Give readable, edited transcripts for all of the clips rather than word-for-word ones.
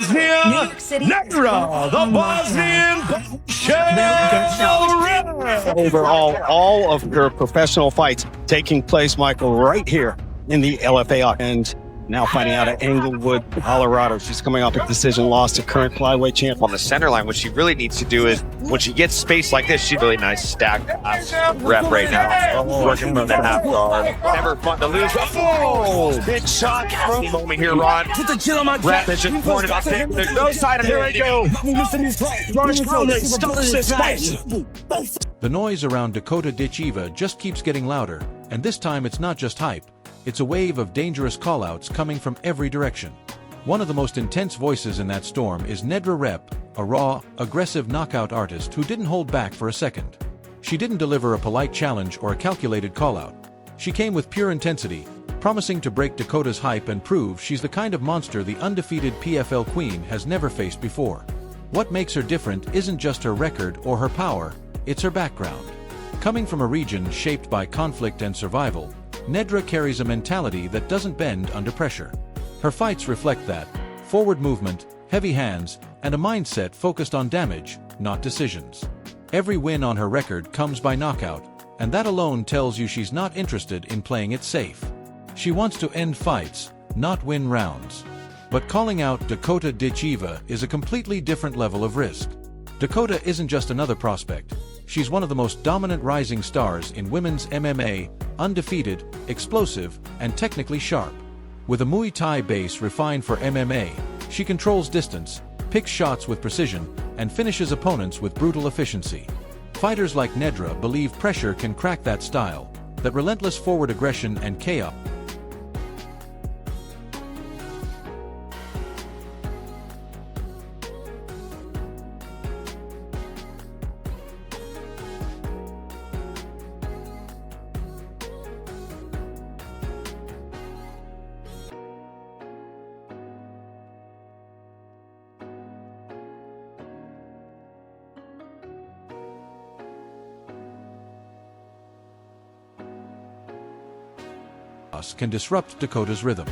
Nejra, the Bosnian Bombshell. Overall, all of her professional fights taking place, Michael, right here in the LFA. And now fighting out at Englewood, Colorado. She's coming off a decision loss to current flyweight champ. On the center line, what she really needs to do is, when she gets space like this, she's really nice stacked rep right now. Working from the half guard. Never fun to lose. Oh! Big shot from the moment here, Ron. Repp has just poured it off there. There's no sign of here we go. The noise around Dakota Ditcheva just keeps getting louder, and this time it's not just hype. It's a wave of dangerous callouts coming from every direction. One of the most intense voices in that storm is Nejra Repp, a raw, aggressive knockout artist who didn't hold back for a second. She didn't deliver a polite challenge or a calculated callout. She came with pure intensity, promising to break Dakota's hype and prove she's the kind of monster the undefeated PFL queen has never faced before. What makes her different isn't just her record or her power, it's her background. Coming from a region shaped by conflict and survival, Nejra carries a mentality that doesn't bend under pressure. Her fights reflect that: forward movement, heavy hands, and a mindset focused on damage, not decisions. Every win on her record comes by knockout, and that alone tells you she's not interested in playing it safe. She wants to end fights, not win rounds. But calling out Dakota Ditcheva is a completely different level of risk. Dakota isn't just another prospect. She's one of the most dominant rising stars in women's MMA, undefeated, explosive, and technically sharp. With a Muay Thai base refined for MMA, she controls distance, picks shots with precision, and finishes opponents with brutal efficiency. Fighters like Nejra believe pressure can crack that style, that relentless forward aggression and chaos. Can disrupt Dakota's rhythm.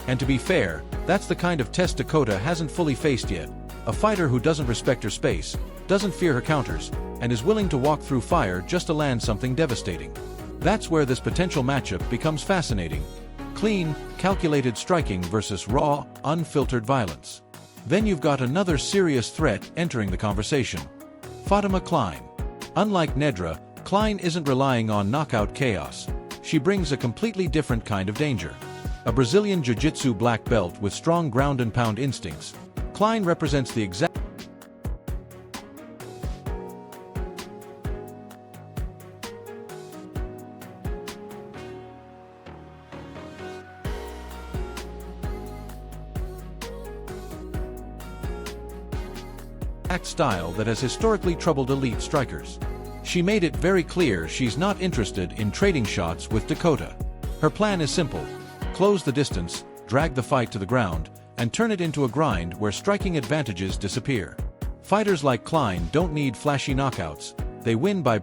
And to be fair, that's the kind of test Dakota hasn't fully faced yet. A fighter who doesn't respect her space, doesn't fear her counters, and is willing to walk through fire just to land something devastating. That's where this potential matchup becomes fascinating. Clean, calculated striking versus raw, unfiltered violence. Then you've got another serious threat entering the conversation. Fatima Klein. Unlike Nejra, Klein isn't relying on knockout chaos. She brings a completely different kind of danger. A Brazilian Jiu-Jitsu black belt with strong ground-and-pound instincts, Klein represents the exact style that has historically troubled elite strikers. She made it very clear she's not interested in trading shots with Dakota. Her plan is simple: close the distance, drag the fight to the ground, and turn it into a grind where striking advantages disappear. Fighters like Klein don't need flashy knockouts. They win by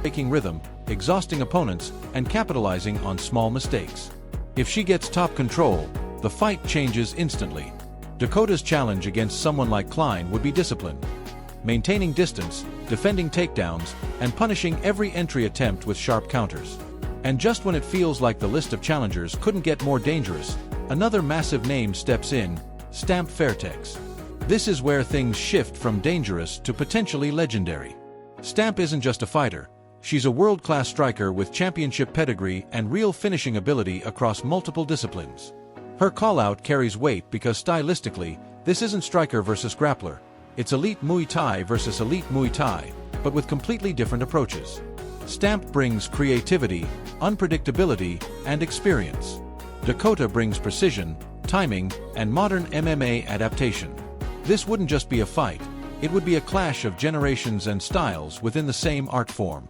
breaking rhythm, exhausting opponents, and capitalizing on small mistakes. If she gets top control, the fight changes instantly. Dakota's challenge against someone like Klein would be discipline. Maintaining distance, defending takedowns, and punishing every entry attempt with sharp counters. And just when it feels like the list of challengers couldn't get more dangerous, another massive name steps in: Stamp Fairtex. This is where things shift from dangerous to potentially legendary. Stamp isn't just a fighter. She's a world-class striker with championship pedigree and real finishing ability across multiple disciplines. Her call-out carries weight because stylistically, this isn't striker versus grappler. It's elite Muay Thai versus elite Muay Thai, but with completely different approaches. Stamp brings creativity, unpredictability, and experience. Dakota brings precision, timing, and modern MMA adaptation. This wouldn't just be a fight. It would be a clash of generations and styles within the same art form.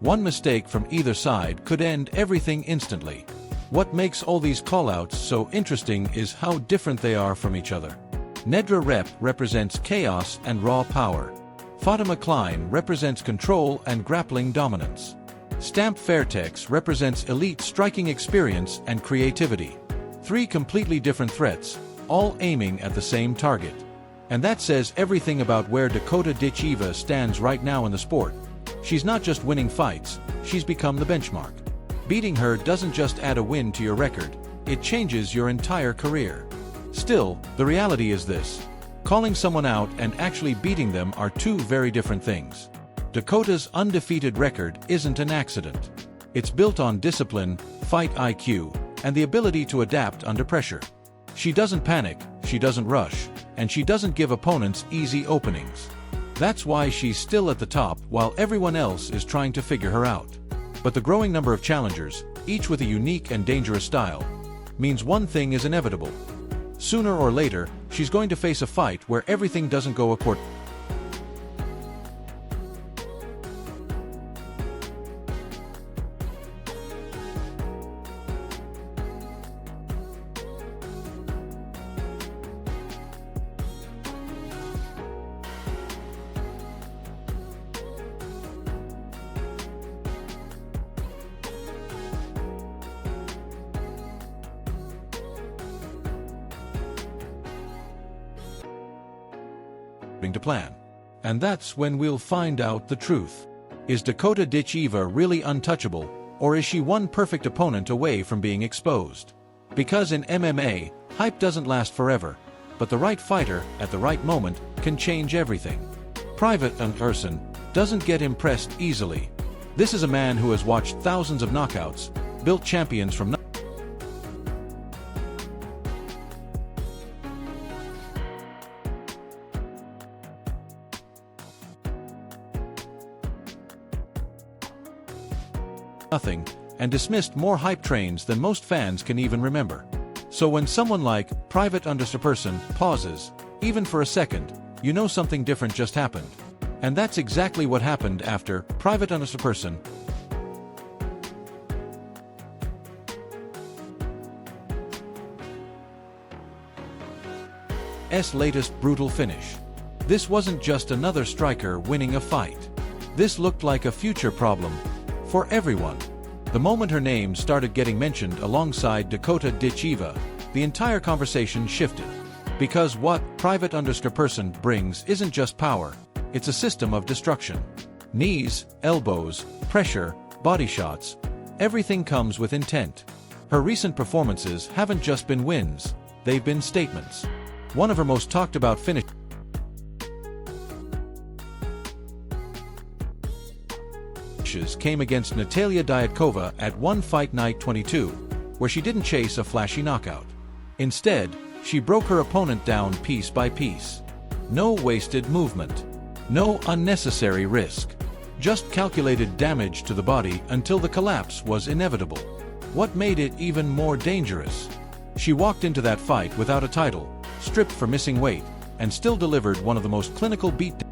One mistake from either side could end everything instantly. What makes all these callouts so interesting is how different they are from each other. Nejra Repp represents chaos and raw power. Fatima Klein represents control and grappling dominance. Stamp Fairtex represents elite striking experience and creativity. Three completely different threats, all aiming at the same target. And that says everything about where Dakota Ditcheva stands right now in the sport. She's not just winning fights, she's become the benchmark. Beating her doesn't just add a win to your record, it changes your entire career. Still, the reality is this. Calling someone out and actually beating them are two very different things. Dakota's undefeated record isn't an accident. It's built on discipline, fight IQ, and the ability to adapt under pressure. She doesn't panic, she doesn't rush, and she doesn't give opponents easy openings. That's why she's still at the top while everyone else is trying to figure her out. But the growing number of challengers, each with a unique and dangerous style, means one thing is inevitable. Sooner or later, she's going to face a fight where everything doesn't go according to plan. And that's when we'll find out the truth. Is Dakota Ditcheva really untouchable, or is she one perfect opponent away from being exposed? Because in MMA, hype doesn't last forever, but the right fighter at the right moment can change everything. Private Anderson doesn't get impressed easily. This is a man who has watched thousands of knockouts, built champions from nothing, and dismissed more hype trains than most fans can even remember. So when someone like Private Person pauses, even for a second, you know something different just happened. And that's exactly what happened after Private Person S latest brutal finish. This wasn't just another striker winning a fight. This looked like a future problem for everyone. The moment her name started getting mentioned alongside Dakota Ditcheva, the entire conversation shifted. Because what Private Person brings isn't just power, it's a system of destruction. Knees, elbows, pressure, body shots, everything comes with intent. Her recent performances haven't just been wins, they've been statements. One of her most talked about finishes came against Natalia Diatkova at One Fight Night 22, where she didn't chase a flashy knockout. Instead, she broke her opponent down piece by piece. No wasted movement. No unnecessary risk. Just calculated damage to the body until the collapse was inevitable. What made it even more dangerous? She walked into that fight without a title, stripped for missing weight, and still delivered one of the most clinical beatdowns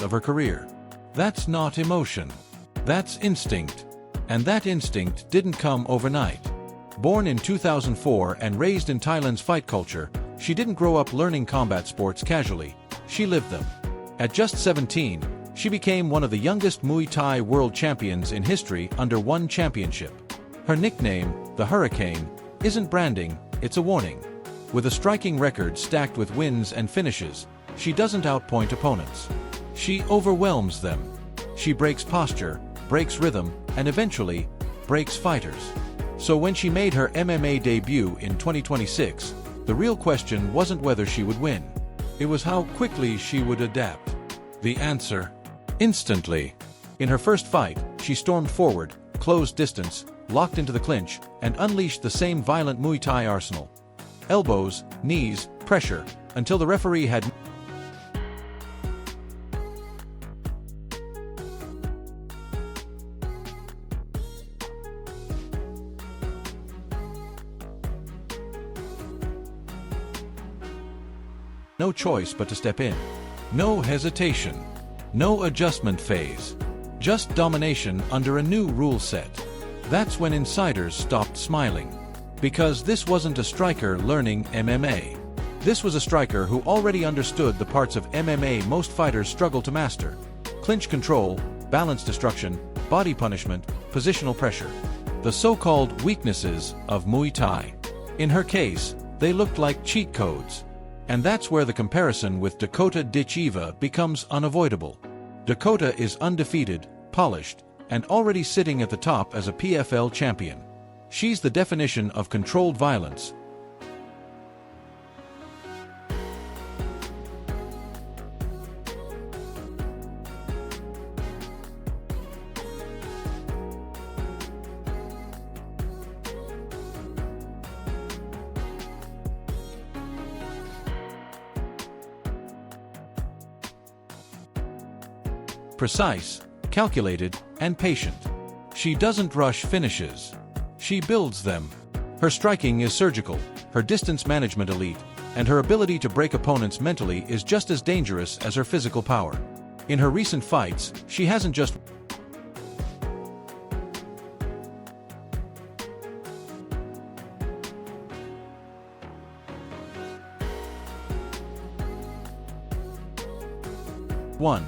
of her career. That's not emotion. That's instinct. And that instinct didn't come overnight. Born in 2004 and raised in Thailand's fight culture, she didn't grow up learning combat sports casually. She lived them. At just 17, she became one of the youngest Muay Thai world champions in history under one championship. Her nickname, the Hurricane, isn't branding, it's a warning. With a striking record stacked with wins and finishes, she doesn't outpoint opponents. She overwhelms them. She breaks posture, breaks rhythm, and eventually, breaks fighters. So when she made her MMA debut in 2026, the real question wasn't whether she would win. It was how quickly she would adapt. The answer? Instantly. In her first fight, she stormed forward, closed distance, locked into the clinch, and unleashed the same violent Muay Thai arsenal. Elbows, knees, pressure, until the referee had no choice but to step in. No hesitation. No adjustment phase. Just domination under a new rule set. That's when insiders stopped smiling. Because this wasn't a striker learning MMA. This was a striker who already understood the parts of MMA most fighters struggle to master. Clinch control, balance destruction, body punishment, positional pressure. The so-called weaknesses of Muay Thai. In her case, they looked like cheat codes. And that's where the comparison with Dakota Ditcheva becomes unavoidable. Dakota is undefeated, polished, and already sitting at the top as a PFL champion. She's the definition of controlled violence. Precise, calculated, and patient. She doesn't rush finishes. She builds them. Her striking is surgical, her distance management elite, and her ability to break opponents mentally is just as dangerous as her physical power. In her recent fights, she hasn't just won.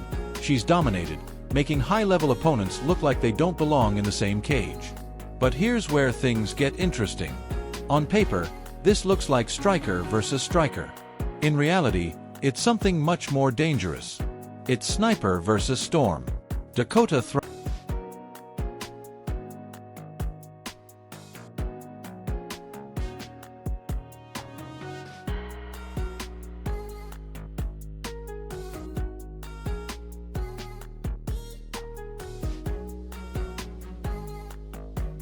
She's dominated, making high-level opponents look like they don't belong in the same cage. But here's where things get interesting. On paper, this looks like striker versus striker. In reality, it's something much more dangerous. It's sniper versus storm. Dakota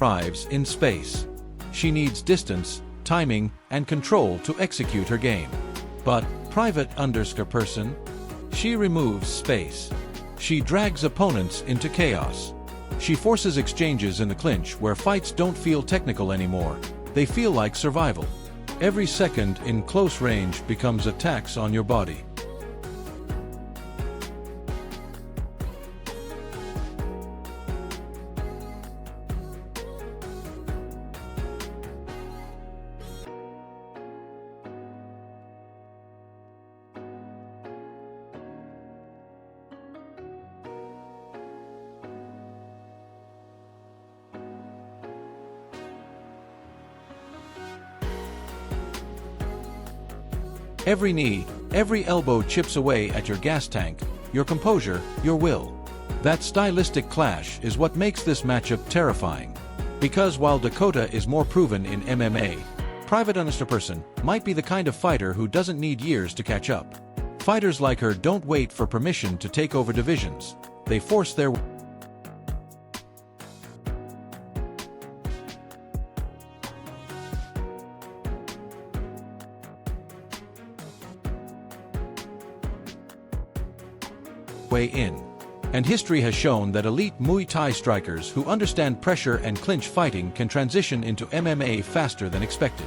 thrives in space. She needs distance, timing, and control to execute her game. But private person, she removes space. She drags opponents into chaos. She forces exchanges in the clinch where fights don't feel technical anymore. They feel like survival. Every second in close range becomes a tax on your body. Every knee, every elbow chips away at your gas tank, your composure, your will. That stylistic clash is what makes this matchup terrifying. Because while Dakota is more proven in MMA, private person might be the kind of fighter who doesn't need years to catch up. Fighters like her don't wait for permission to take over divisions. They force their way in. And history has shown that elite Muay Thai strikers who understand pressure and clinch fighting can transition into MMA faster than expected.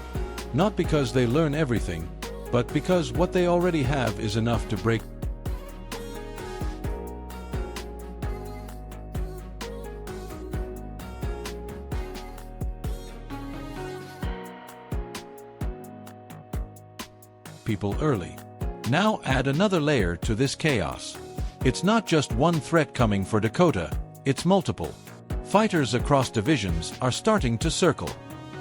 Not because they learn everything, but because what they already have is enough to break people early. Now add another layer to this chaos. It's not just one threat coming for Dakota, it's multiple. Fighters across divisions are starting to circle.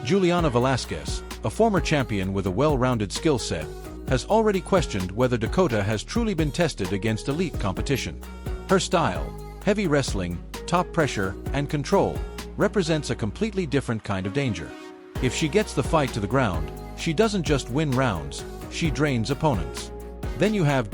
Juliana Velasquez, a former champion with a well-rounded skill set, has already questioned whether Dakota has truly been tested against elite competition. Her style, heavy wrestling, top pressure, and control, represents a completely different kind of danger. If she gets the fight to the ground, she doesn't just win rounds, she drains opponents. Then you have